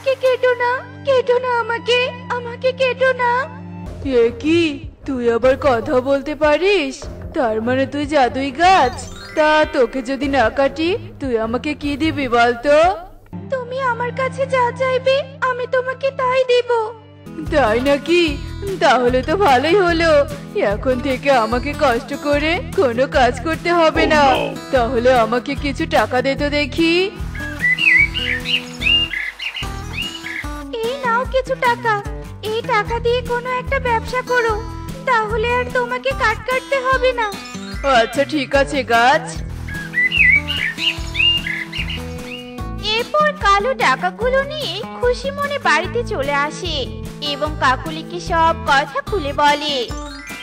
আমাকে কেটো না, কেটো না, আমাকে আমাকে কেটো না। এ কি, তুই আবার কথা বলতে পারিস? তার মানে তুই জাদুই গাছ? তা তোকে যদি না কাটি তুই আমাকে কি দিবি বলতো? তুমি আমার কাছে যা চাইবে আমি তোমাকে তাই দেব। তাই নাকি? তাহলে তো ভালোই হলো। এখন থেকে আমাকে কষ্ট করে কোনো কাজ করতে হবে না। তাহলে আমাকে কিছু টাকা দে তো দেখি। এই নাও কিছু টাকা, এই টাকা দিয়ে কোনো একটা ব্যবসা করো, তাহলে আর তোমাকে কাট কাটতে হবে না। আচ্ছা ঠিক আছে গাছ। এরপর কালু টাকাগুলো নিয়ে খুশি মনে বাড়িতে চলে আসে এবং কাকুলিকে সব কথা খুলে বলে।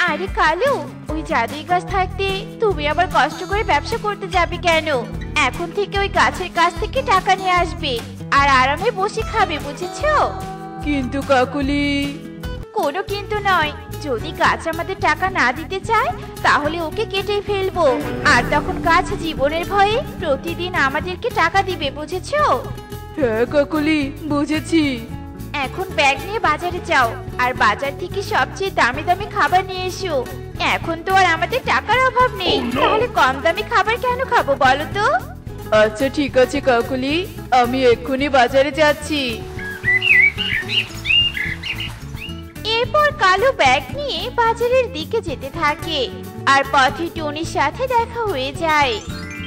আরে কালু, ওই জাদুই গাছ থাকতে তুমি আবার কষ্ট করে ব্যবসা করতে যাবে কেন? এখন থেকে ওই গাছের কাছ থেকে টাকা নিয়ে আসবে আর আরামে বসে খাবে, বুঝেছো? কিন্তু কাকুলি। কোনো কিন্তু নয়, যদি গাছ আমাদের টাকা না দিতে চায় তাহলে ওকে কেটে ফেলবো, আর তখন গাছ জীবনের ভয়ে প্রতিদিন আমাদেরকে টাকা দিবে, বুঝেছো? হ্যাঁ কাকুলি, বুঝেছি। এখন ব্যাগ নিয়ে বাজারে যাও আর বাজার থেকে সবচেয়ে দামি দামি খাবার নিয়ে এসো। এখন তো আর আমাদের টাকার অভাব নেই, তাহলে কম দামি খাবার কেন খাবো বলো তো? আচ্ছা ঠিক আছে কাকুলি, আমি এক্ষুনি বাজারে যাচ্ছি। এরপর কালু ব্যাগ নিয়ে বাজারের দিকে যেতে থাকে আর পথে টুনির সাথে দেখা হয়ে যায়।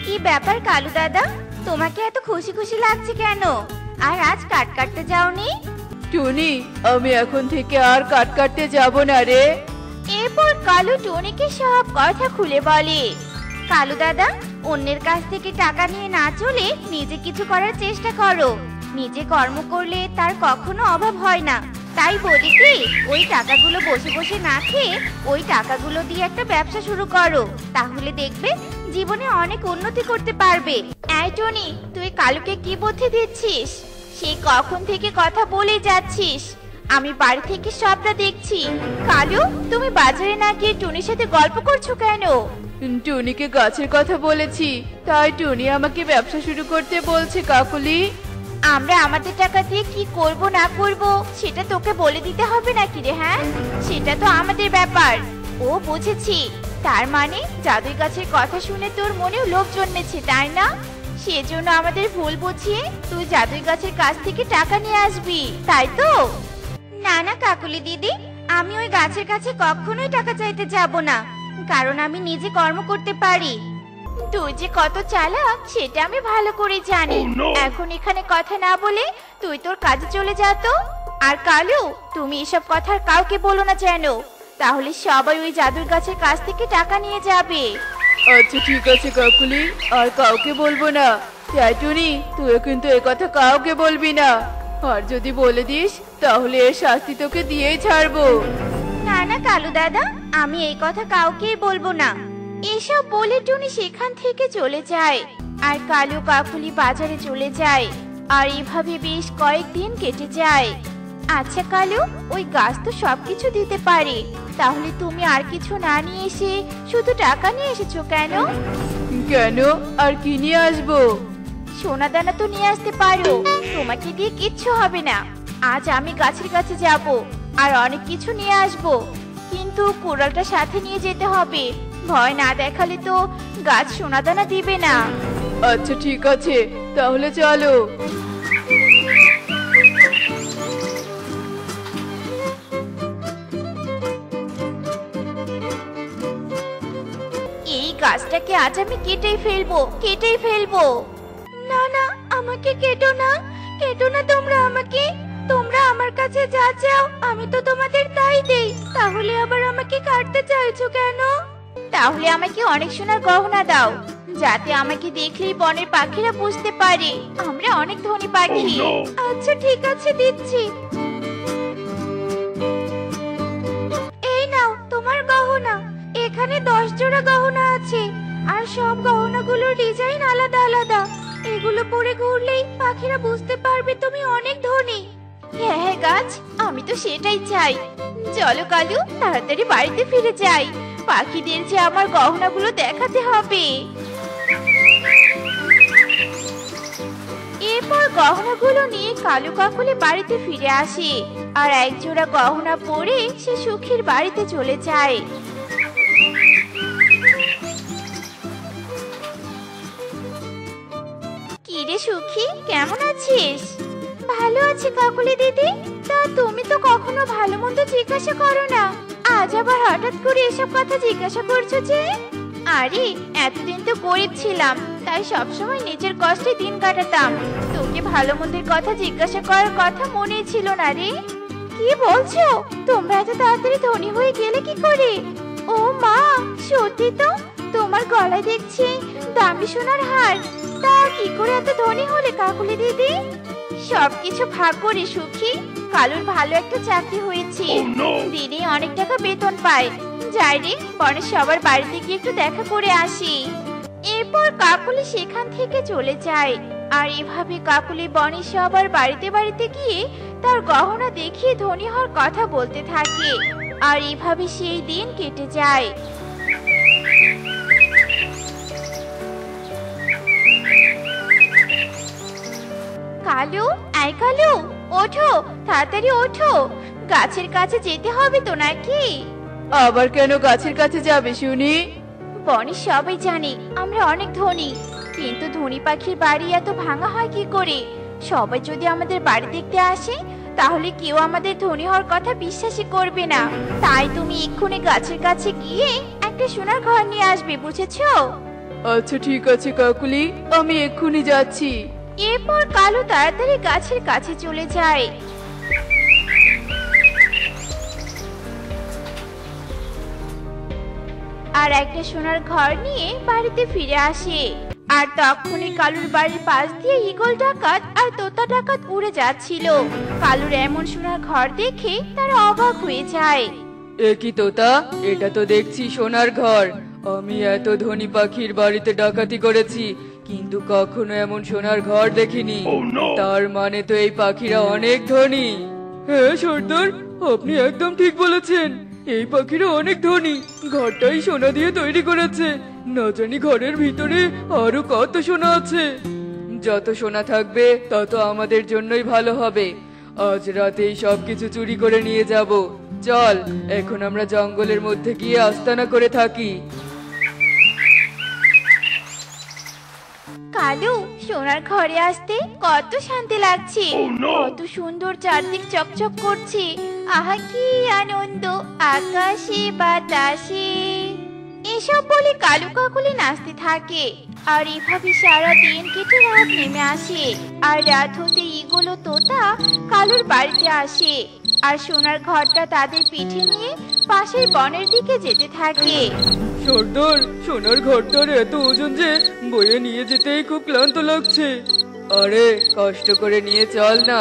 কি ব্যাপার কালু দাদা, তোমাকে এত খুশি খুশি লাগছে কেন? আর আজ কাট কাটতে যাওনি? টুনি, আমি এখন থেকে আর কাট কাটতে যাব না রে। এরপর কালু টুনিকে সব কথা খুলে বলে। কালু দাদা, অন্যের কাছ থেকে টাকা নিয়ে না চলে নিজে কিছু করার চেষ্টা করো। নিজে কর্ম করলে তার কখনো অভাব হয় না। তাই বলি কি, ওই টাকাগুলো বসে বসে না খেয়ে ওই টাকাগুলো দিয়ে একটা ব্যবসা শুরু করো, তাহলে দেখবে জীবনে অনেক উন্নতি করতে পারবে। এই টনি, তুই কালুকে কি বুদ্ধি দিচ্ছিস? সেই কখন থেকে কথা বলে যাচ্ছিস, আমি বাড়ি থেকে সবটা দেখছি। কালু, তুমি বাজারে না গিয়ে টুনির সাথে গল্প করছো কেন? টুনিকে গাছের কথা বলেছি, তাই টুনি আমাকে ব্যবসা শুরু করতে বলছে কাকুলি। আমরা আমাদের টাকা দিয়ে কি করব না করব সেটা তোকে বলে দিতে হবে নাকি রে? হ্যাঁ, সেটা তো আমাদের ব্যাপার। ও বুঝেছি, তার মানে জাদুই গাছের কথা শুনে তোর মনেও লোভ জন্মেছে, তাই না? সেজন্য আমাদের ভুল বুঝিয়ে তুই জাদুই গাছের কাছ থেকে টাকা নিয়ে আসবি, তাই তো? না না কাকুলি দিদি, আমি ওই গাছের কাছে কখনোই টাকা চাইতে যাব না, কারণ আমি নিজে কর্ম করতে পারি। তুই যে কত চালাক সেটা আমি ভালো করে জানি। এখন এখানে কথা না বলে তুই তোর কাজে চলে যা তো। আর কালু, তুমি এসব কথা কাউকে বলো না যেন, তাহলে সবাই ওই জাদুর গাছের কাছ থেকে টাকা নিয়ে যাবে। আচ্ছা ঠিক আছে কাকুলি, আর কাউকে বলবো না। তাই টুনি, তুই কিন্তু এ কথা কাউকে বলবি না, আর যদি বলে দিস তাহলে এর শাস্তি তোকে দিয়েই ছাড়বো। না না কালু দাদা, আমি এই কথা কাউকেই বলবো না। এসব বলে টুনি সেখান থেকে চলে যায় আর কালু কাকুলি বাজারে চলে যায়। আর এভাবে বেশ কয়েকদিন কেটে যায়। আচ্ছা কালু, ওই গাছ তো সবকিছু দিতে পারে, তাহলে তুমি আর কিছু না নিয়ে এসে শুধু টাকা নিয়ে এসেছো কেন? কেন, আর কি নিয়ে আসবো? সোনা দানা তো নিয়ে আসতে পারো, তোমাকে দিয়ে কিচ্ছু হবে না। আজ আমি গাছের কাছে যাব আর অনেক কিছু নিয়ে আসব, কিন্তু কোড়ালটা সাথে নিয়ে যেতে হবে। ভয় না দেখালে তো গাছ সোনা দানা দিবে না। আচ্ছা ঠিক আছে, তাহলে চলো। এই গাছটাকে আজ আমি কেটেই ফেলবো, কেটেই ফেলবো। না না, আমাকে কেটো না, কেটো না তোমরা আমাকে। তোমরা আমার কাছে যা চাও আমি তো তোমাদের তাই দেই, তাহলে আবার আমাকে কাটতে চাইছো কেন? তাহলে আমাকে অনেক সোনার গহনা দাও, যাতে আমাকে দেখলেই বনের পাখিরা বুঝতে পারে আমরা অনেক ধনী পাখি। আচ্ছা ঠিক আছে, দিচ্ছি। এই নাও তোমার গহনা। এখানে 10 জোড়া গহনা আছে, আর সব গহনাগুলোর ডিজাইন আলাদা আলাদা। এগুলো পরে ঘুরলেই পাখিরা বুঝতে পারবে তুমি অনেক ধনী। হ্যাঁ হ্যাঁ গাছ, আমি তো সেটাই চাই। চলো কালু, তাড়াতাড়ি বাড়িতে ফিরে যাই, পাখিদের যে আমার গহনাগুলো দেখাতে হবে। এরপর গহনাগুলো নিয়ে কালু কাকুলি বাড়িতে ফিরে আসে আর এক জোড়া গহনা পরে সে সুখীর বাড়িতে চলে যায়। কিরে সুখী, কেমন আছিস? ভালো আছি কাকুলি দিদি। তা তুমি তো কখনো ভালো মন্দ জিজ্ঞাসা করো না, আজ আবার হঠাৎ করে এসব কথা জিজ্ঞাসা করছো যে? আরে এতদিন তো গরিব ছিলাম, তাই সবসময় নিজের কষ্টে দিন কাটাতাম। তোকে ভালো মন্দের কথা জিজ্ঞাসা করার কথা মনে ছিল না রে। কি বলছো? তোমরা এত তাড়াতাড়ি ধনী হয়ে গেলে কি করে? ও মা, সত্যি তো, তোমার গলায় দেখছি দামি সোনার হার। তা কি করে এত ধনী হলে কাকুলি দিদি? সবকিছু ভাগ্য রে সুখী। কালুর ভালো একটা চাকরি হয়েছে, দিনে অনেক টাকা বেতন পায়। যাই রে, পরে সবার বাড়িতে গিয়ে একটু দেখা করে আসি। এরপর কাকুলি সেখান থেকে চলে যায়। আর এভাবে কাকুলি বনে সবার বাড়িতে বাড়িতে গিয়ে তার গহনা দেখিয়ে ধনী হওয়ার কথা বলতে থাকে। আর এভাবে সেই দিন কেটে যায়। কালু, আয় কালু, ওঠো, তাড়াতাড়ি ওঠো। গাছের কাছে যেতে হবে তো নাকি? আবার কেন গাছের কাছে যাবে শুনি? বনে সবাই জানে আমরা অনেক ধনী, কিন্তু ধনী পাখির বাড়ি এত ভাঙা হয় কি করে? সবাই যদি আমাদের বাড়ি দেখতে আসে তাহলে কেউ আমাদের ধনী হওয়ার কথা বিশ্বাসই করবে না। তাই তুমি এক্ষুনি গাছের কাছে গিয়ে একটা সোনার ঘর নিয়ে আসবে, বুঝেছো? আচ্ছা ঠিক আছে কাকুলি, আমি এক্ষুনি যাচ্ছি। এরপর কালু তাড়াতাড়ি গাছের কাছে চলে যায়। আর একটা সোনার ঘর নিয়ে বাড়িতে ফিরে আসে। আর তখনই কালুর বাড়ির পাশ দিয়ে ঈগল ডাকাত আর তোতা ডাকাত উড়ে যাচ্ছিল। কালুর এমন সোনার ঘর দেখে তারা অবাক হয়ে যায়। এ কি তোতা, এটা তো দেখছি সোনার ঘর। আমি এত ধনী পাখির বাড়িতে ডাকাতি করেছি, কিন্তু কখনো এমন সোনার ঘর দেখিনি। তার মানে তো এই পাখিরা অনেক ধনী। হ্যাঁ সর্দার, আপনি একদম ঠিক বলেছেন। এই পাখিরা অনেক ধনী, ঘরটাই সোনা দিয়ে তৈরি করেছে। না জানি ঘরের ভিতরে আরো কত সোনা আছে। যত সোনা থাকবে তত আমাদের জন্যই ভালো হবে। আজ রাতেই সবকিছু চুরি করে নিয়ে যাব। চল, এখন আমরা জঙ্গলের মধ্যে গিয়ে আস্তানা করে থাকি। কালু, সোনার ঘরে আসতে কত শান্তি লাগছে। কত সুন্দর, চারদিক চকচক করছে। আহা কি আনন্দ, আকাশে বাতাসে। এসব বলে কালু কাকুলি নাচতে থাকে। আর এভাবে সারা দিন কেটে রাত নেমে আসে। আর রাত হতে ঈগল ও তোতা কালুর বাড়িতে আসে। আর সোনার ঘরটা তাদের পিঠে নিয়ে পাশের বনের দিকে যেতে থাকে। সর্দার, সোনার ঘরটার এত ওজন যে বয়ে নিয়ে যেতেই খুব ক্লান্ত লাগছে। আরে কষ্ট করে নিয়ে চল না,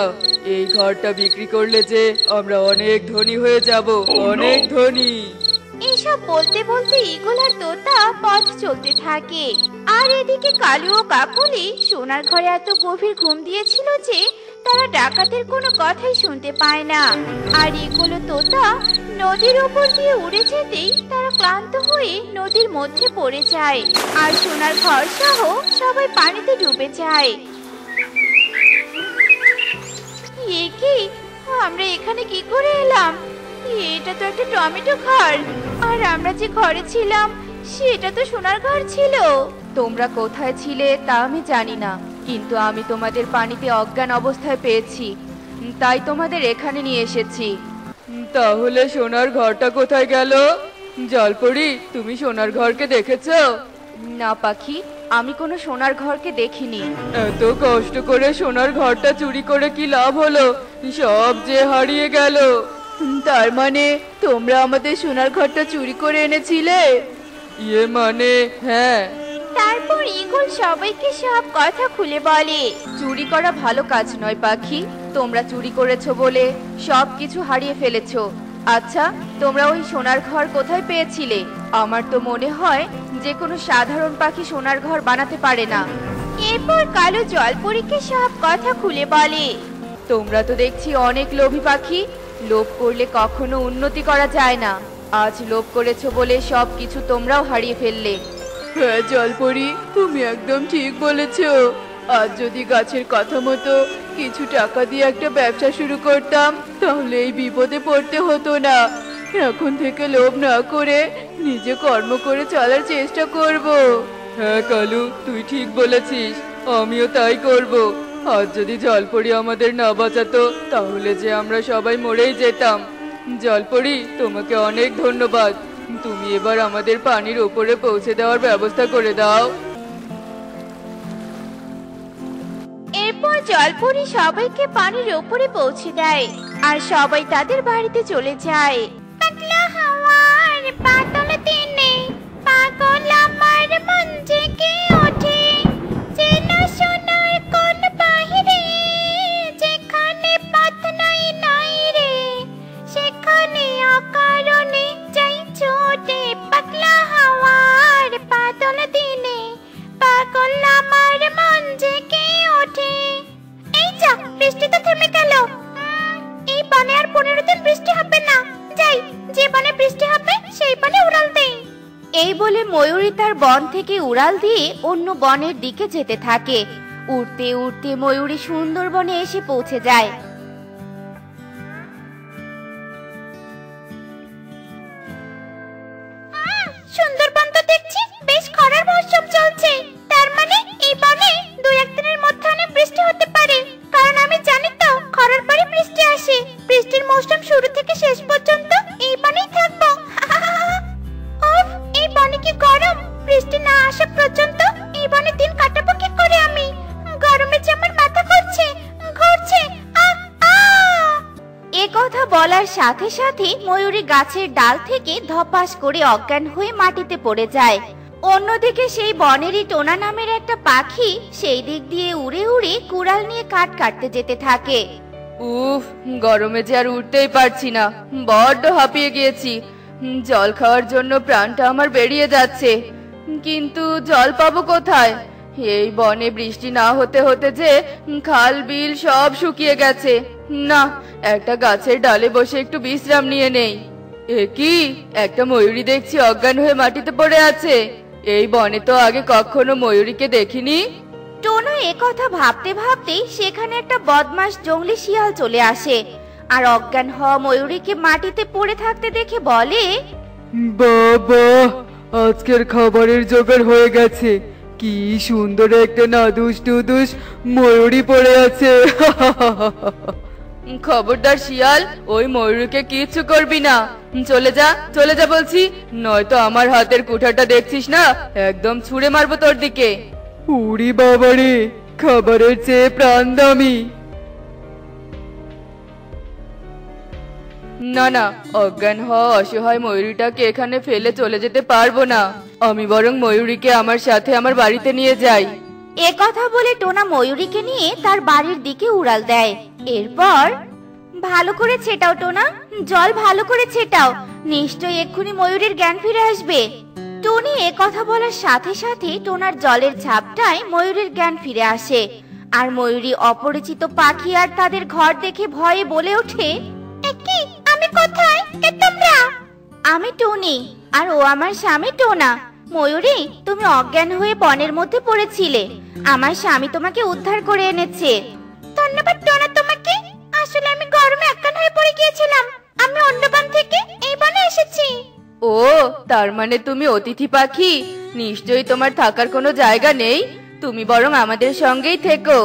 এই ঘরটা বিক্রি করলে যে আমরা অনেক ধনী হয়ে যাব, অনেক ধনী। এসব বলতে বলতে ঈগল আর তোতা পথ চলতে থাকে। আর এদিকে কালু ও কাকুলি সোনার ঘরে এত গভীর ঘুম দিয়েছিল যে তারা ডাকাতের কোনো কথাই শুনতে পায় না। আর ঈগল ও তোতা নদীর উপর দিয়ে উড়ে যেতেই তারা ক্লান্ত হয়ে নদীর মধ্যে পড়ে যায়। আর সোনার ঘর সহ সবাই পানিতে ডুবে যায়। এ কি, আমরা এখানে কি করে এলাম? এটা তো একটা টমেটো ঘর। আর আমরা যে ঘরে ছিলাম সেটা তো সোনার ঘর ছিল। তোমরা কোথায় ছিলে তা আমি জানি না, কিন্তু আমি তোমাদের পানিতে অজ্ঞান অবস্থায় পেয়েছি, তাই তোমাদের এখানে নিয়ে এসেছি। তাহলে সোনার ঘরটা কোথায় গেল? জলপরি, তুমি সোনার ঘরকে দেখেছো? না পাখি, আমি কোনো সোনার ঘরকে দেখিনি। এত কষ্ট করে সোনার ঘরটা চুরি করে কি লাভ হলো? সব যে হারিয়ে গেল। তার মানে তোমরা আমাদের সোনার ঘরটা চুরি করে এনেছিলে? ইয়ে মানে হ্যাঁ। তারপর ঈগল সবাইকে সব কথা খুলে বলে। চুরি করা ভালো কাজ নয় পাখি, তোমরা চুরি করেছো বলে সব কিছু হারিয়ে ফেলেছো। আচ্ছা, তোমরা ওই সোনার ঘর কোথায় পেয়েছিলে? আমার তো মনে হয় যে কোনো সাধারণ পাখি সোনার ঘর বানাতে পারে না। এরপর কালো জলপরীকে সব কথা খুলে বলে। তোমরা তো দেখছি অনেক লোভী পাখি, লোভ করলে কখনো উন্নতি করা যায় না। আজ লোভ করেছো বলে সব কিছু তোমরাও হারিয়ে ফেললে। হ্যাঁ জলপরি, তুমি একদম ঠিক বলেছো। আর যদি গাছের কথা মতো কিছু টাকা দিয়ে একটা ব্যবসা শুরু করতাম তাহলে এই বিপদে পড়তে হতো না। এখন থেকে লোভ না করে নিজে কর্ম করে চলার চেষ্টা করব। হ্যাঁ কালু, তুই ঠিক বলেছিস, আমিও তাই করব। আর যদি জলপরি আমাদের না বাঁচাতো তাহলে যে আমরা সবাই মরেই যেতাম। জলপরি, তোমাকে অনেক ধন্যবাদ। তুমি এবার আমাদের পানির উপরে পৌঁছে দেওয়ার ব্যবস্থা করে দাও। এরপর জলপরি সবাইকে পানির ওপরে পৌঁছে দেয় আর সবাই তাদের বাড়িতে চলে যায়। পাতলা হাওয়ার পাতল দিনে পাগল আমার মন জেগে ওঠে, চেনা সোনার কোন বাহিরে যেখানে পথ নাই নাই রে, সেখানে অকারণে যাই ছোটে। পাতলা হাওয়ার পাতল দিনে পাগল আমার মন জেগে ওঠে। এই যা, বৃষ্টি তো থেমে গেল। এই বনে আর 15 দিন বৃষ্টি হবে না। যাই, যে বনে বৃষ্টি হবে সেই বনে উড়াল দেই। এই বলে ময়ূরী তার বন থেকে উড়াল দিয়ে অন্য বনের দিকে যেতে থাকে। উড়তে উড়তে ময়ূরী সুন্দরবনে এসে পৌঁছে যায়। সুন্দরবন তো দেখছি বেশ খরার মৌসুম চলছে। তার মানে এই বনে 2-1 দিনের মধ্যে অনেক বৃষ্টি হতে পারে, কারণ আমি জানি তো খরার পরে বৃষ্টি আসে। বৃষ্টির মৌসুম শুরু থেকে শেষ পর্যন্ত এই বনেই থাকবো। উফ, এই বনে কি গরম! বৃষ্টি না আসা পর্যন্ত এই বনে দিন কাটাবো কি করে আমি? গরমে যে আমার মাথা ঘুরছে ঘুরছে। এ কথা বলার সাথে সাথে ময়ূরী গাছের ডাল থেকে ধপাস করে অজ্ঞান হয়ে মাটিতে পড়ে যায়। অন্যদিকে সেই বনেরই টোনা নামের একটা পাখি সেই দিক দিয়ে উড়ে উড়ে কুড়াল নিয়ে কাঠ কাটতে যেতে থাকে। উফ, গরমে যে আর উঠতেই পারছি না, বড্ড হাঁপিয়ে গিয়েছি। জল খাওয়ার জন্য প্রাণটা আমার বেরিয়ে যাচ্ছে, কিন্তু জল পাবো কোথায়? এই বনে বৃষ্টি না হতে হতে যে খাল বিল সব শুকিয়ে গেছে। না, একটা গাছের ডালে বসে একটু বিশ্রাম নিয়ে নেই। এ কি, একটা ময়ূরী দেখছি অজ্ঞান হয়ে মাটিতে পড়ে আছে। এই বনে তো আগে কখনো ময়ূরীকে দেখিনি। টোনা এ কথা ভাবতে ভাবতেই সেখানে একটা বদমাশ জংলি শিয়াল চলে আসে আর অজ্ঞান হওয়া ময়ূরীকে মাটিতে পড়ে থাকতে দেখে বলে, বাবা, আজকের খাবারের জোগাড় হয়ে গেছে। কি সুন্দর একটা নাদুস নুদুস ময়ূরী পড়ে আছে। খবরদার শিয়াল, ওই ময়ূরীকে কিচ্ছু করবি না। চলে যা, চলে যা বলছি, নয়তো আমার হাতের কুঠারটা দেখছিস না, একদম ছুঁড়ে মারবো তোর দিকে। উড়ি বাবারে, খাবারের চেয়ে প্রাণ দামি। না না, অজ্ঞান হওয়া অসহায় ময়ূরীটাকে এখানে ফেলে চলে যেতে পারবো না। আমি বরং ময়ূরীকে আমার সাথে আমার বাড়িতে নিয়ে যাই। এ কথা বলে টোনা ময়ূরীকে নিয়ে তার বাড়ির দিকে উড়াল দেয়। এরপর, ভালো করে ছেটাও টোনা, জল ভালো করে ছেটাও, নিশ্চয়ই এক্ষুনি ময়ূরীর জ্ঞান ফিরে আসবে। টনি এ কথা বলার সাথে সাথে টোনার জলের ঝাপটায় ময়ূরীর জ্ঞান ফিরে আসে। আর ময়ূরী অপরিচিত পাখি আর তাদের ঘর দেখে ভয়ে বলে ওঠে, কি, আমি কোথায়? কে তোমরা? আমি টনি, আর ও আমার স্বামী টোনা। ময়ূরী, তুমি অজ্ঞান হয়ে বনের মধ্যে পড়েছিলে, আমার স্বামী তোমাকে উদ্ধার করে এনেছে। ধন্যবাদ টোনা তোমাকে। আসলে আমি গরমে অজ্ঞান হয়ে পড়ে গিয়েছিলাম। আমি অন্য বন থেকে এই বনে এসেছি। ও, তার মানে তুমি অতিথি পাখি। নিশ্চয়ই তোমার থাকার কোনো জায়গা নেই, তুমি বরং আমাদের সঙ্গেই থেকো।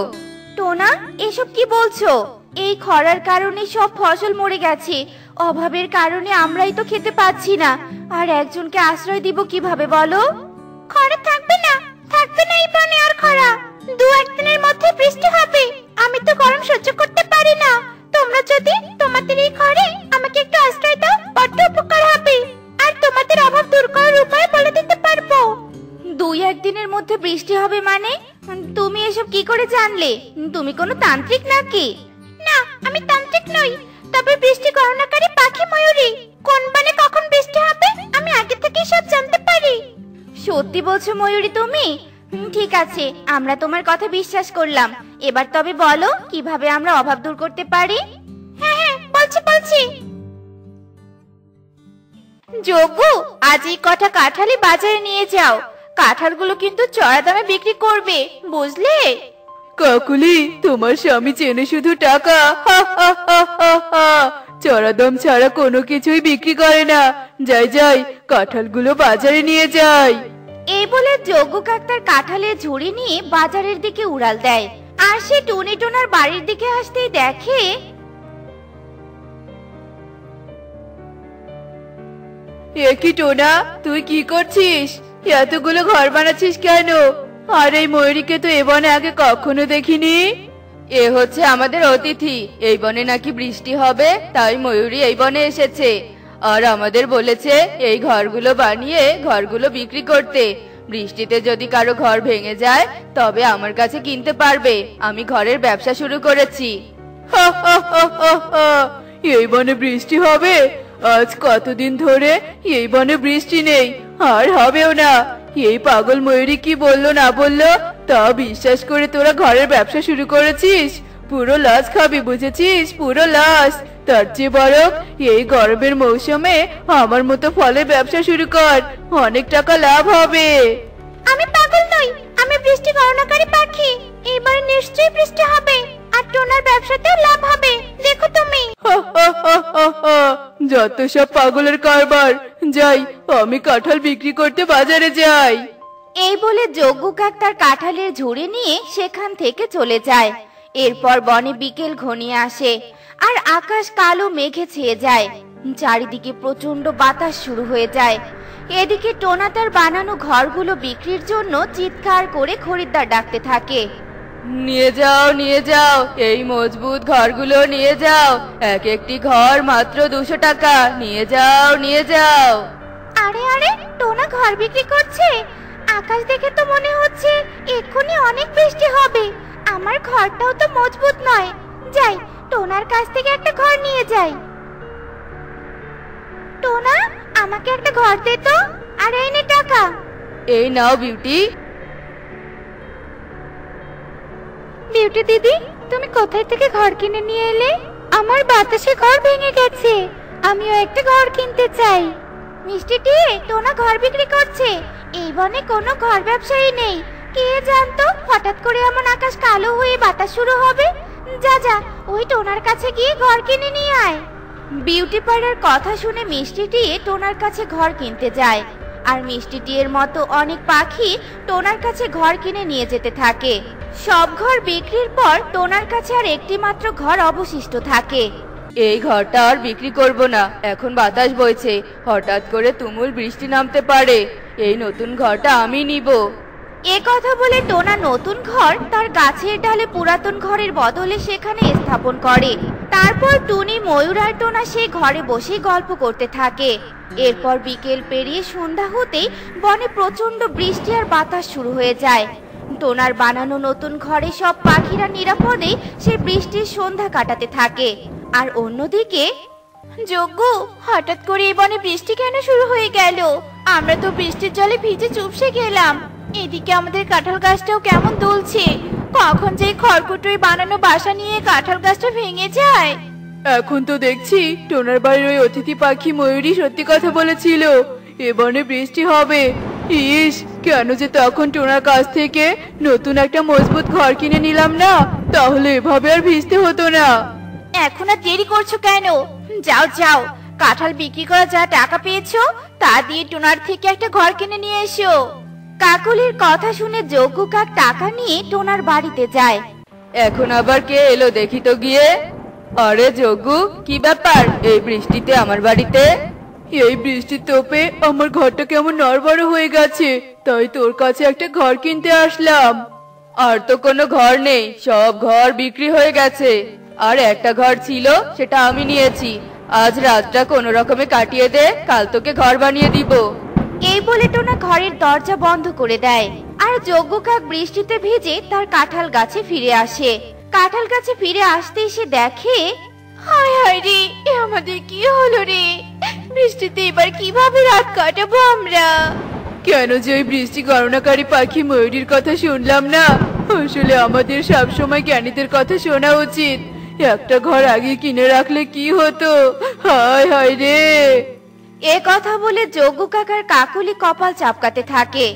টোনা, এসব কি বলছো? এই খরার কারণে সব ফসল মরে গেছে, অভাবের কারণে আমরাই তো খেতে পাচ্ছি না, আর একজনকে আশ্রয় দিব কিভাবে বলো? খরা থাকবে না, থাকবে না এই বনে আর খরা। 2-1 দিনের মধ্যে বৃষ্টি হবে। আমি তো গরম সহ্য করতে পারি না। তোমরা যদি তোমাদের এই ঘরে আমাকে একটু আশ্রয় দাও, বড্ড উপকার হবে। আর তোমাদের অভাব দূর করার উপায় বলে দিতে পারবো। 2-1 দিনের মধ্যে বৃষ্টি হবে মানে? তুমি এসব কি করে জানলে? তুমি কোনো তান্ত্রিক নাকি? না, আমি তান্ত্রিক নই, তবে বৃষ্টি গণনাকারী পাখি ময়ূরী। কোন বনে কখন বৃষ্টি হবে আমি আগে থেকেই সব জানতে পারি। সত্যি বলছো ময়ূরী তুমি? ঠিক আছে, আমরা তোমার কথা বিশ্বাস করলাম। এবার তবে বলো, কিভাবে আমরা অভাব দূর করতে পারি? হ্যাঁ হ্যাঁ, বলছি। যোগু, আজ এই কটা কাঁঠালি বাজারে নিয়ে যাও। কাঁঠালগুলো কিন্তু চড়া দামে বিক্রি করবে, বুঝলে? কাকুলি, তোমার স্বামী চেনে শুধু টাকা। হা হা হা হা হা। চড়াদম ছাড়া কোনো কিছুই বিক্রি করে না। যাই যাই, কাঁঠালগুলো বাজারে নিয়ে যাই। এই বলে যজ্ঞ কাক তার কাঁঠালের ঝুড়ি নিয়ে বাজারের দিকে উড়াল দেয়। আর সে টুনি টোনার বাড়ির দিকে আসতেই দেখে এ কি টোনা, তুই কি করছিস? এতগুলো ঘর বানাচ্ছিস কেন? আর এই ময়ূরীকে তো এ বনে আগে কখনো দেখিনি। এ হচ্ছে আমাদের অতিথি। এই বনে নাকি বৃষ্টি হবে, তাই ময়ূরী এই বনে এসেছে। আর আমাদের বলেছে এই ঘরগুলো বানিয়ে ঘরগুলো বিক্রি করতে। বৃষ্টিতে যদি কারো ঘর ভেঙে যায় তবে আমার কাছে কিনতে পারবে। আমি ঘরের ব্যবসা শুরু করেছি। হা হা হা হা হা। এই বনে বৃষ্টি হবে? আজ কতদিন ধরে এই বনে বৃষ্টি নেই, আর হবেও না। এই পাগল ময়ূরী কি বললো না বললো তা বিশ্বাস করে তোরা ঘরের ব্যবসা শুরু করেছিস। পুরো লস খাবি, বুঝেছিস? পুরো লস। তার চেয়ে বরং এই গরমের মৌসুমে আমার মতো ফলের ব্যবসা শুরু কর, অনেক টাকা লাভ হবে। আমি পাগল নই, আমি বৃষ্টি গণনাকারী পাখি। এবার নিশ্চয়ই বৃষ্টি হবে, আর টোনার ব্যবসাতেও লাভ হবে, দেখো তুমি। হা হা হা হা হা। যত সব পাগলের কারবার। যাই, আমি কাঁঠাল বিক্রি করতে বাজারে যাই। এই বলে যজ্ঞ কাক তার কাঁঠালের ঝুড়ি নিয়ে সেখান থেকে চলে যায়। এরপর বনে বিকেল ঘনিয়ে আসে, আর আকাশ কালো মেঘে ছেয়ে যায়। চারিদিকে প্রচন্ড বাতাস শুরু হয়ে যায়। এদিকে টোনা তার বানানো ঘরগুলো বিক্রির জন্য চিৎকার করে খরিদ্দার ডাকতে থাকে। নিয়ে যাও, নিয়ে যাও, এই মজবুত ঘরগুলো নিয়ে যাও। এক একটি ঘর মাত্র 200 টাকা। নিয়ে যাও, নিয়ে যাও। আরে আরে, টোনা ঘর বিক্রি করছে। আকাশ দেখে তো মনে হচ্ছে এক্ষুনি অনেক বৃষ্টি হবে। আমার ঘরটাও তো মজবুত নয়। যাই, টোনার কাছ থেকে একটা ঘর নিয়ে যাই। টোনা, আমাকে একটা ঘর দে তো। আর এই নে টাকা। এই নাও বিউটি। বিউটি দিদি, তুমি কোথায় থেকে ঘর কিনে নিয়ে এলে? আমার বাতাসে ঘর ভেঙে গেছে, আমিও একটা ঘর কিনতে চাই। মিষ্টিটি, টোনা ঘর বিক্রি করছে। এই বনে কোনো ঘর ব্যবসায়ী নেই। কে জানতো হঠাৎ করে এমন আকাশ কালো হয়ে বাতাস শুরু হবে। যা যা, ওই টোনার কাছে গিয়ে ঘর কিনে নিয়ে আয়। বিউটি পাড়ার কথা শুনে মিষ্টিটি টোনার কাছে ঘর কিনতে যায়। আর মিষ্টিটির মতো অনেক পাখি টোনার কাছে ঘর কিনে নিয়ে যেতে থাকে। সব ঘর বিক্রির পর টোনার কাছে আর একটি মাত্র ঘর অবশিষ্ট থাকে। এই ঘরটা আর বিক্রি করব না, এখন বাতাস বইছে, হঠাৎ করে তুমুল বৃষ্টি নামতে পারে। এই নতুন ঘরটা আমি নিব। এ কথা বলে টোনা নতুন ঘর তার গাছের ডালে পুরাতন ঘরের বদলে সেখানে স্থাপন করে। তারপর টুনি, ময়ূর আর টোনা সেই ঘরে বসে গল্প করতে থাকে। এরপর বিকেল পেরিয়ে সন্ধ্যা হতেই বনে প্রচন্ড বৃষ্টি আর বাতাস শুরু হয়ে যায়। টোনার বানানো নতুন ঘরে সব পাখিরা নিরাপদে সেই বৃষ্টির সন্ধ্যা কাটাতে থাকে। আর অন্যদিকে যজ্ঞ, হঠাৎ করে এই বনে বৃষ্টি কেন শুরু হয়ে গেল? আমরা তো বৃষ্টির জলে ভিজে চুপসে গেলাম। এদিকে আমাদের কাঁঠাল গাছটাও কেমন দুলছে। কখন যে খড়কুটোয় বানানো বাসা নিয়ে কাঁঠাল গাছটা ভেঙে যায়। এখন তো দেখছি টোনার বাড়ির ওই অতিথি পাখি ময়ূরী সত্যি কথা বলেছিল, এ বনে বৃষ্টি হবে। ইস, কেন যে তখন টোনার কাছ থেকে নতুন একটা মজবুত ঘর কিনে নিলাম না, তাহলে এভাবে আর ভিজতে হতো না। এখন আর দেরি করছো কেন? যাও যাও, কাঁঠাল বিক্রি করা যা টাকা পেয়েছো তা দিয়ে টোনার থেকে একটা ঘর কিনে নিয়ে এসো। কাকলির কথা শুনে যজ্ঞ কাক টাকা নিয়ে টোনার বাড়িতে যায়। এখন আবার কে এলো দেখি তো গিয়ে। আরে যজ্ঞ, কি ব্যাপার এই বৃষ্টিতে আমার বাড়িতে? এই বৃষ্টির তোপে আমার ঘরটা কেমন নড়বড় হয়ে গেছে, তাই তোর কাছে একটা ঘর কিনতে আসলাম। আর তো কোনো ঘর নেই, সব ঘর বিক্রি হয়ে গেছে। আর একটা ঘর ছিল, সেটা আমি নিয়েছি। আজ রাতটা কোনো রকমে কাটিয়ে দে, কাল তোকে ঘর বানিয়ে দিব। এই বলে টোনা ঘরের দরজা বন্ধ করে দেয়। আর যজ্ঞ কাক বৃষ্টিতে ভিজে তার কাঁঠাল গাছে ফিরে আসে। কাঁঠাল গাছে ফিরে আসতেই সে দেখে, হায় হায় রে, এ আমাদের কি হলো রে? বৃষ্টিতে এবার কিভাবে রাত কাটাবো আমরা? কেন যে ওই বৃষ্টি গণনাকারী পাখি ময়ূরীর কথা শুনলাম না? আসলে আমাদের সবসময় জ্ঞানীদের কথা শোনা উচিত। একটা ঘর আগে কিনে রাখলে কি হতো? হায় হায় রে। এ কথা বলে যজ্ঞ কাকার কাকলি কপাল চাপকাতে থাকে।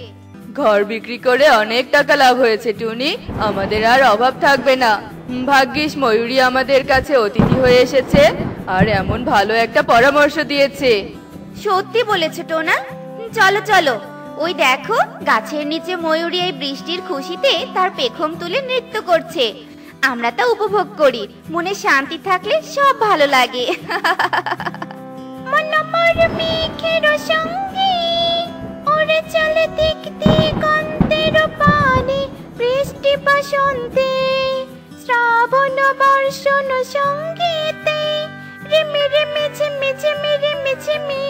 ঘর বিক্রি করে অনেক টাকা লাভ হয়েছে টুনি, আমাদের আর অভাব থাকবে না। ভাগ্যিস ময়ূরী আমাদের কাছে অতিথি হয়ে এসেছে আর এমন ভালো একটা পরামর্শ দিয়েছে। সত্যি বলেছো টোনা। চলো চলো, ওই দেখো গাছের নিচে ময়ূরী এই বৃষ্টির খুশিতে তার পেখম তুলে নৃত্য করছে। আমরা তা উপভোগ করি। মনে শান্তি থাকলে সব ভালো লাগে। মন মোর মেঘের সঙ্গে ওরে চলে দিক দিগন্তের পানে, বৃষ্টি বসন্তে শ্রাবণ বর্ষণ সঙ্গীতে, রিমি রিমি ঝিমি ঝিমি রিমি ঝিমি